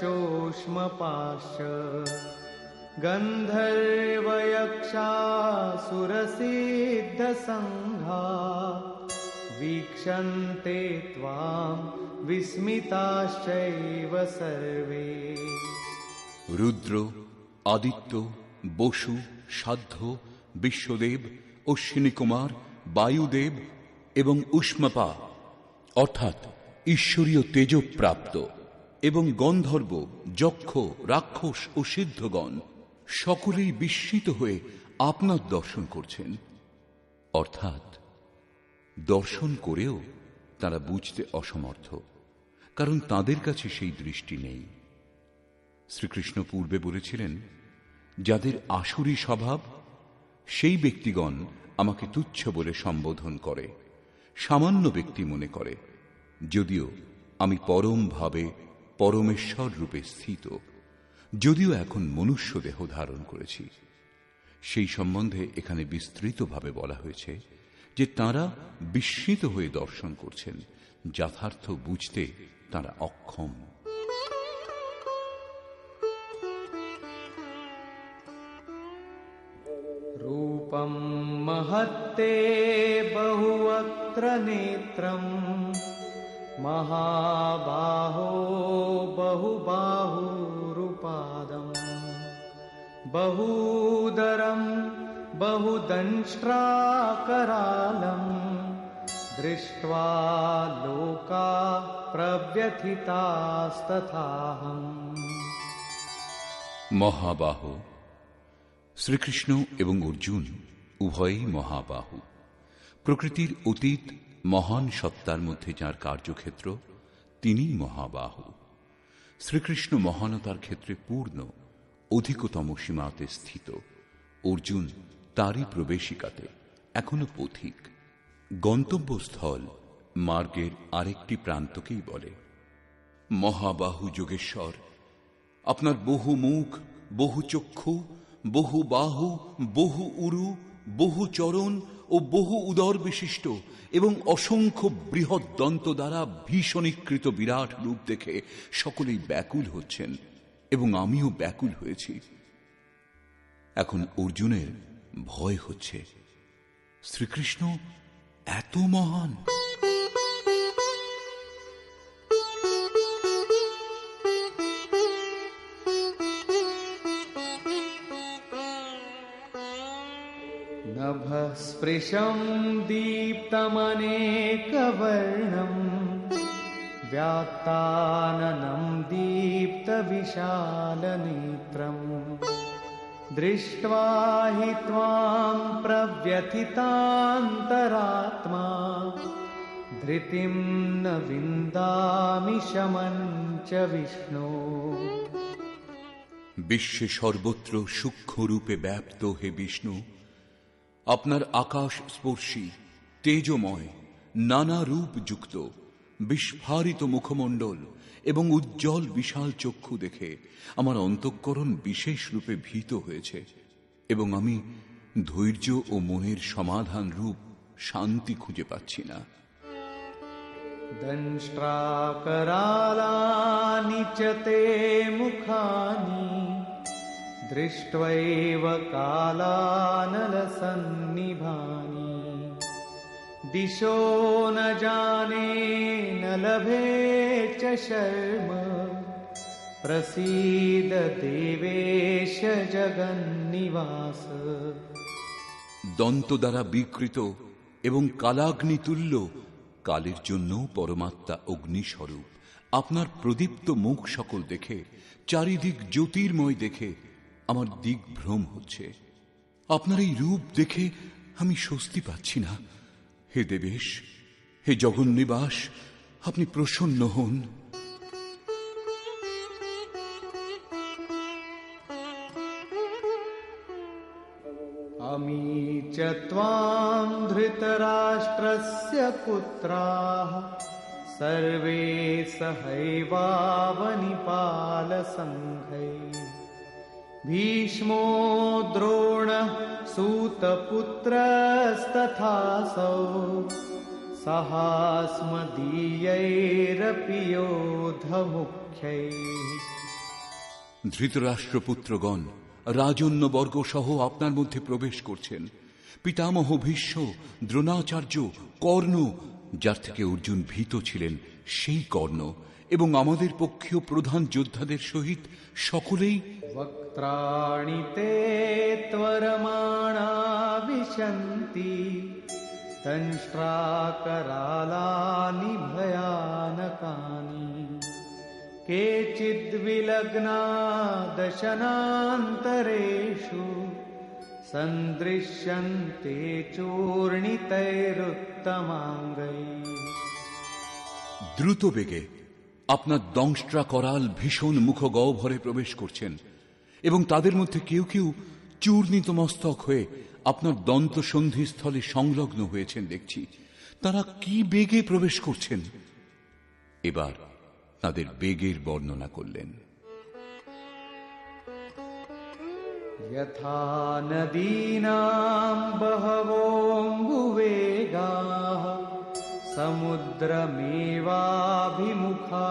विश्वदेवताश्चाप्यनेकश्चोष्मपाश्च गन्धर्वयक्षासुरसिद्धसङ्घा वीक्षन्ते त्वां विस्मिताश्चैव सर्वे। রুদ্র, আদিত্য, বসু, সাধ্য, বিশ্বদেব, অশ্বিনী কুমার, বায়ুদেব এবং উষ্মপা অর্থাৎ ঈশ্বরীয় তেজপ্রাপ্ত এবং গন্ধর্ব, যক্ষ, রাক্ষস ও সিদ্ধগণ সকলেই বিস্মিত হয়ে আপনার দর্শন করছেন। অর্থাৎ দর্শন করেও তারা বুঝতে অসমর্থ, কারণ তাদের কাছে সেই দৃষ্টি নেই। শ্রীকৃষ্ণ পূর্বে বলেছিলেন, যাদের আসুরী স্বভাব সেই ব্যক্তিগণ আমাকে তুচ্ছ বলে সম্বোধন করে, সামান্য ব্যক্তি মনে করে, যদিও আমি পরম ভাবে পরমেশ্বর রূপে স্থিত, যদিও এখন মনুষ্য দেহ ধারণ করেছি। সেই সম্বন্ধে এখানে বিস্তৃতভাবে বলা হয়েছে যে তাঁরা বিস্মিত হয়ে দর্শন করছেন, যথার্থ বুঝতে তাঁরা অক্ষম। रूपं महत्ते बहुवक्त्र नेत्रम् महाबाहो बहुबाहुरुपादम् बहूदरं बहुदंष्ट्राकरालम् दृष्ट्वा लोका प्रव्यथितास्तथाहम्। মহাবাহু। শ্রীকৃষ্ণ এবং অর্জুন উভয়ই মহাবাহু। প্রকৃতির অতীত মহান সত্তার মধ্যে যার কার্যক্ষেত্র, তিনিই মহাবাহু। শ্রীকৃষ্ণ মহানতার ক্ষেত্রে পূর্ণ, অধিকতম সীমাতে স্থিত। অর্জুন তারই প্রবেশিকাতে, এখনো পথিক। গন্তব্যস্থল মার্গের আরেকটি প্রান্তকেই বলে। মহাবাহু যোগেশ্বর, আপনার বহু মুখ, বহু চক্ষু, বহু বাহু, বহু উরু, বহু চরণ ও বহু উদর বিশিষ্ট এবং অসংখ্য বৃহৎ দন্ত দ্বারা ভীষণীকৃত বিরাট রূপ দেখে সকলেই ব্যাকুল হচ্ছেন এবং আমিও ব্যাকুল হয়েছি। এখন অর্জুনের ভয় হচ্ছে, শ্রীকৃষ্ণ এত মহান। नभःस्पृशं दीप्तमनेकवर्णम् व्यात्ताननं दीप्तविशालनेत्रम् दृष्ट्वा हि त्वां प्रव्यथितान्तरात्मा धृतिं न विन्दामि शमं च विष्णो। বিশ্বে সর্বত্র সূক্ষ্ম রূপে ব্যাপ্ত হে বিষ্ণু, আপনার আকাশ স্পর্শী, তেজময়, নানা রূপ যুক্ত, বিস্ফারিত মুখমণ্ডল এবং উজ্জ্বল বিশাল চক্ষু দেখে আমার অন্তঃকরণ বিশেষ রূপে ভীত হয়েছে এবং আমি ধৈর্য ও মনের সমাধান রূপ শান্তি খুঁজে পাচ্ছি না। দংষ্ট্রাকরালানি চ তে মুখানি দৃष्ट्वैव कालानलसन्निभानि दिशो न जाने न लभे च शर्म प्रसीद देवेश जगन्निवास। দন্ত দ্বারা বিকৃত এবং কালাগ্নি তুল্য, কালের জন্য পরমাত্মা অগ্নিস্বরূপ আপনার প্রদীপ্ত মুখ সকল দেখে, চারিদিক জ্যোতির্ময় দেখে আমার দিগ্ভ্রম হচ্ছে। আপনার এই রূপ দেখে আমি স্বস্তি পাচ্ছি না। হে দেবেশ, হে জগন্নিবাস, আপনি প্রসন্ন হন। আমি চ ত্বাং ধৃতরাষ্ট্রস্য পুত্রাঃ सर्वे सहैवावनिपालसङ्घैः भीष्मो द्रोणः सूतपुत्रस्तथासौ साहास्मदीयैरपि योधमुख्यैः। ধৃতরাষ্ট্রপুত্রগণ রাজন্যবর্গ সহ আপনার মধ্যে প্রবেশ করছেন। পিতামহ ভীষ্ম, দ্রোণাচার্য, কর্ণ, যার থেকে অর্জুন ভীত ছিলেন সেই কর্ণ, এবং আমাদের পক্ষীয় প্রধান যোদ্ধাদের সহিত সকলেই वक्त्राणि ते त्वरमाणा विशन्ति दंष्ट्राकरालानि भयानकानि। केचिद्विलग्ना दशनान्तरेषु सन्दृश्यन्ते चूर्णितैरुत्तमाङ्गैः। দ্রুত বেগে আপনার দংষ্ট্রা করাল ভীষণ মুখগহ্বরে প্রবেশ করছেন, এবং তাদের মধ্যে কেউ কেউ চূর্ণিত মস্তক হয়ে আপনার দন্তসন্ধিস্থলে সংলগ্ন হয়েছেন দেখছি। তারা কি বেগে প্রবেশ করছেন? এবার তাদের বেগের বর্ণনা করলেন। यथा नदीनां बहवोऽम्बुवेगाः समुद्रमेवाभिमुखा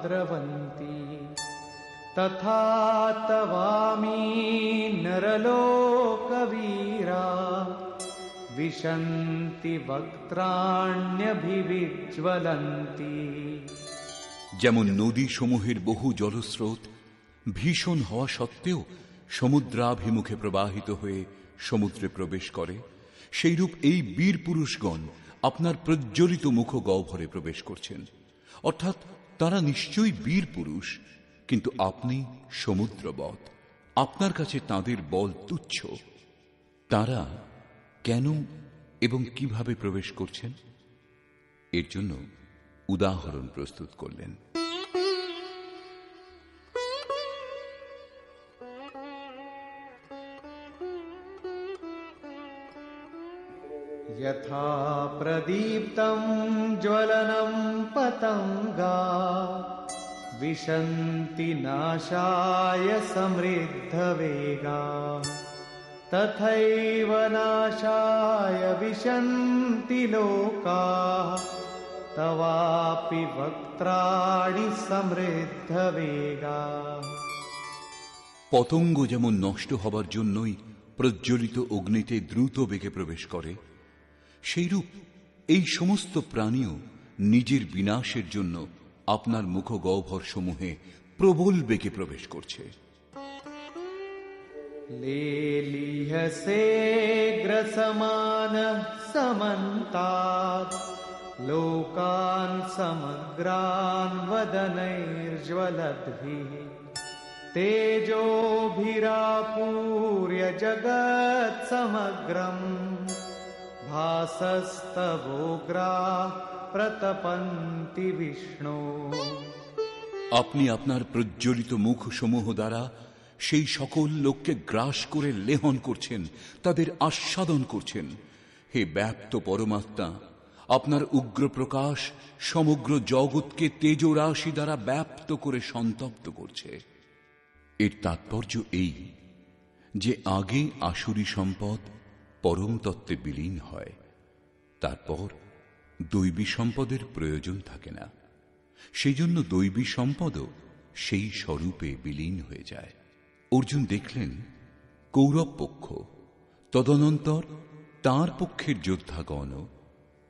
द्रवन्ति तथा तवामि नरलोकवीरा विशन्ति वक्त्राण्यभिविज्वलन्ति। যেমন নদী সমূহের বহু জলস্রোত ভীষণ হওয়া সত্ত্বেও সমুদ্রাভিমুখে প্রবাহিত হয়ে সমুদ্রে প্রবেশ করে, সেইরূপ এই বীর পুরুষগণ আপনার প্রজ্বলিত মুখগহ্বরে প্রবেশ করছেন। অর্থাৎ তারা নিশ্চয়ই বীর পুরুষ, কিন্তু আপনি সমুদ্রবৎ। আপনার কাছে তাদের বল তুচ্ছ। তারা কেন এবং কিভাবে প্রবেশ করছেন এর জন্য উদাহরণ প্রস্তুত করলেন। यथा प्रदीप्तं ज्वलनं पतंगा विशन्ति नाशाय समृद्धवेगा तथैव नाशाय विशन्ति लोकाः तवापि वक्त्राणि समृद्धवेगा। পতঙ্গ যেমন নষ্ট হবার জন্যই প্রজ্বলিত অগ্নিতে দ্রুত বেগে প্রবেশ করে, সেইরূপ এই সমস্ত প্রাণীও নিজের বিনাশের জন্য আপনার মুখগহ্বর সমূহে প্রবল বেগে প্রবেশ করছে। लेलीहसे ग्रसमानः समन्तात् लोकान् समग्रान् वदनैर्ज्वलद्भिः तेजोभिरापूर्य जगत् समग्रम् भासस्तवोग्राः प्रतपन्ति विष्णु। আপনি আপনার প্রজ্বলিত মুখ সমূহ দ্বারা সেই সকল লোককে গ্রাস করে লেহন করছেন, তাদের আস্বাদন করছেন। হে ব্যাপ্ত পরমাত্মা, আপনার উগ্র প্রকাশ সমগ্র জগৎকে তেজরাশি দ্বারা ব্যাপ্ত করে সন্তপ্ত করছে। এর তাৎপর্য এই যে আগে আসুরি সম্পদ পরম তত্ত্বে বিলীন হয়, তারপর দৈবী সম্পদের প্রয়োজন থাকে না। সেই জন্য দৈবী সম্পদও সেই স্বরূপে বিলীন হয়ে যায়। অর্জুন দেখলেন কৌরব পক্ষ, তদনন্তর তাঁর পক্ষের যোদ্ধাগণ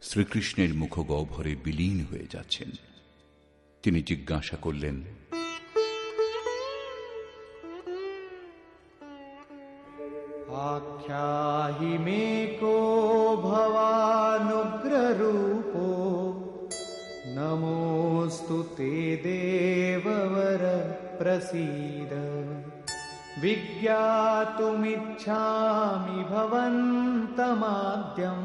শ্রীকৃষ্ণের মুখগহ্বরে বিলীন হয়ে যাচ্ছেন। তিনি জিজ্ঞাসা করলেন, आख्याहि मे को भवानुग्ररूपो नमोऽस्तु ते देववर प्रसीद। विज्ञातुमिच्छामि भवन्तमाद्यं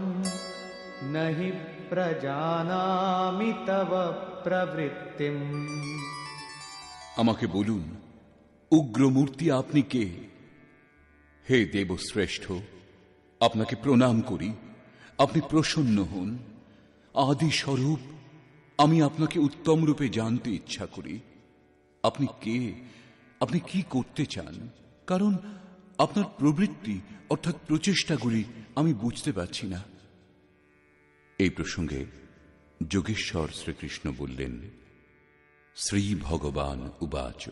न हि प्रजानामि तव प्रवृत्तिम्। আমাকে বলুন উগ্রমূর্তি আপনি কে? হে দেবশ্রেষ্ঠ, আপনাকে প্রণাম করি। আপনি প্রসন্ন হন। আদি স্বরূপ আমি আপনাকে উত্তম রূপে জানতে ইচ্ছা করি। আপনি কে? আপনি কি করতে চান? কারণ আপনার প্রবৃত্তি অর্থাৎ প্রচেষ্টাগুলি আমি বুঝতে পারছি না। এই প্রসঙ্গে যোগেশ্বর শ্রীকৃষ্ণ বললেন, শ্রী ভগবান উবাচ।